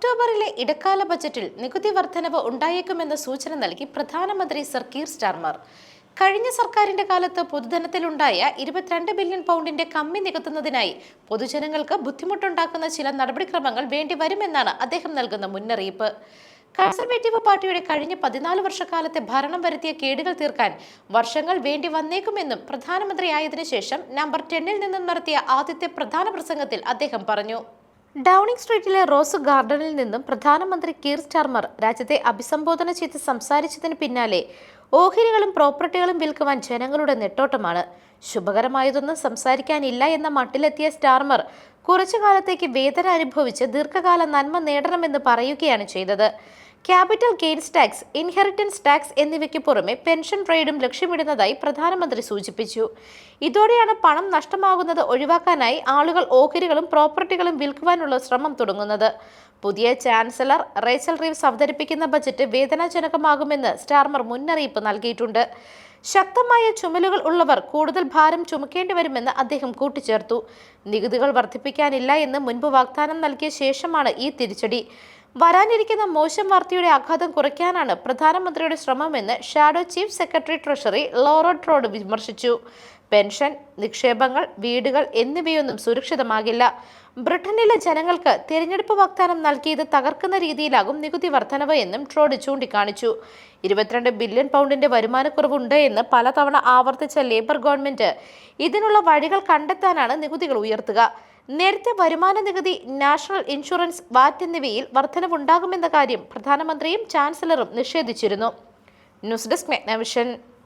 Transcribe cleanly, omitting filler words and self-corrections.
ഒക്ടോബറിലെ ഇടക്കാല ബജറ്റിൽ നികുതി വർധനവ് ഉണ്ടായേക്കുമെന്ന സൂചന നൽകി പ്രധാനമന്ത്രി സർ കീർ സ്റ്റാർമർ. കഴിഞ്ഞ സർക്കാരിന്റെ കാലത്ത് പൊതുധനത്തിലുണ്ടായ 22 ബില്യൺ പൗണ്ടിന്റെ കമ്മി നികത്തുന്നതിനായി പൊതുജനങ്ങൾക്ക് ബുദ്ധിമുട്ടുണ്ടാക്കുന്ന ചില നടപടിക്രമങ്ങൾ വേണ്ടിവരുമെന്നാണ് അദ്ദേഹം നൽകുന്ന മുന്നറിയിപ്പ്. കൺസർവേറ്റീവ് പാർട്ടിയുടെ കഴിഞ്ഞ 14 വർഷക്കാലത്തെ ഭരണം വരുത്തിയ കേടുകൾ തീർക്കാൻ വർഷങ്ങൾ വേണ്ടി വന്നേക്കുമെന്നും പ്രധാനമന്ത്രിയായതിനു ശേഷം നമ്പർ 10-ൽ നിന്നും നടത്തിയ ആദ്യത്തെ പ്രധാന പ്രസംഗത്തിൽ അദ്ദേഹം പറഞ്ഞു. ഡൗണിംഗ് സ്ട്രീറ്റിലെ റോസ് ഗാർഡനിൽ നിന്നും പ്രധാനമന്ത്രി കീർ സ്റ്റാർമർ രാജ്യത്തെ അഭിസംബോധന ചെയ്ത് സംസാരിച്ചതിന് പിന്നാലെ ഓഹരികളും പ്രോപ്പർട്ടികളും വിൽക്കുവാൻ ജനങ്ങളുടെ നെട്ടോട്ടമാണ്. ശുഭകരമായതൊന്നും സംസാരിക്കാനില്ല എന്ന മട്ടിലെത്തിയ സ്റ്റാർമർ കുറച്ചു കാലത്തേക്ക് വേദന അനുഭവിച്ച് ദീർഘകാല നന്മ നേടണമെന്ന് പറയുകയാണ് ചെയ്തത്. Capital gains tax, inheritance tax എന്നിവയ്ക്ക് പുറമെ പെൻഷൻ ട്രേഡും ലക്ഷ്യമിടുന്നതായി പ്രധാനമന്ത്രി സൂചിപ്പിച്ചു. ഇതോടെയാണ് പണം നഷ്ടമാകുന്നത് ഒഴിവാക്കാനായി ആളുകൾ ഓഹരികളും പ്രോപ്പർട്ടികളും വിൽക്കുവാനുള്ള ശ്രമം തുടങ്ങുന്നത്. പുതിയ ചാൻസലർ റേച്ചൽ റീവ്സ് അവതരിപ്പിക്കുന്ന ബജറ്റ് വേദനാജനകമാകുമെന്ന് സ്റ്റാർമർ മുന്നറിയിപ്പ് നൽകിയിട്ടുണ്ട്. ശക്തമായ ചുമലുകൾ ഉള്ളവർ കൂടുതൽ ഭാരം ചുമക്കേണ്ടി വരുമെന്ന് അദ്ദേഹം കൂട്ടിച്ചേർത്തു. നികുതികൾ വർദ്ധിപ്പിക്കാനില്ല എന്ന് മുൻപ് വാഗ്ദാനം നൽകിയ ശേഷമാണ് ഈ തിരിച്ചടി. വരാനിരിക്കുന്ന മോശം വാർത്തയുടെ ആഘാതം കുറയ്ക്കാനാണ് പ്രധാനമന്ത്രിയുടെ ശ്രമമെന്ന് shadow chief secretary treasury Laura Trott വിമർശിച്ചു. പെൻഷൻ, നിക്ഷേപങ്ങൾ, വീടുകൾ എന്നിവയൊന്നും സുരക്ഷിതമാകില്ല. ബ്രിട്ടനിലെ ജനങ്ങൾക്ക് തിരഞ്ഞെടുപ്പ് വാഗ്ദാനം നൽകിയത് തകർക്കുന്ന രീതിയിലാകും നികുതി വർധനവ് എന്നും ട്രോഡ് ചൂണ്ടിക്കാണിച്ചു. 22 ബില്യൺ പൗണ്ടിന്റെ വരുമാനക്കുറവുണ്ട് എന്ന് പലതവണ ആവർത്തിച്ച ലേബർ ഗവൺമെന്റ് ഇതിനുള്ള വഴികൾ കണ്ടെത്താനാണ് നികുതികൾ ഉയർത്തുക. നേരത്തെ വരുമാന നികുതി, നാഷണൽ ഇൻഷുറൻസ്, വാറ്റ് എന്നിവയിൽ വർധനവുണ്ടാകുമെന്ന കാര്യം പ്രധാനമന്ത്രിയും ചാൻസലറും നിഷേധിച്ചിരുന്നു. News desk മെഗ്നവിഷൻ.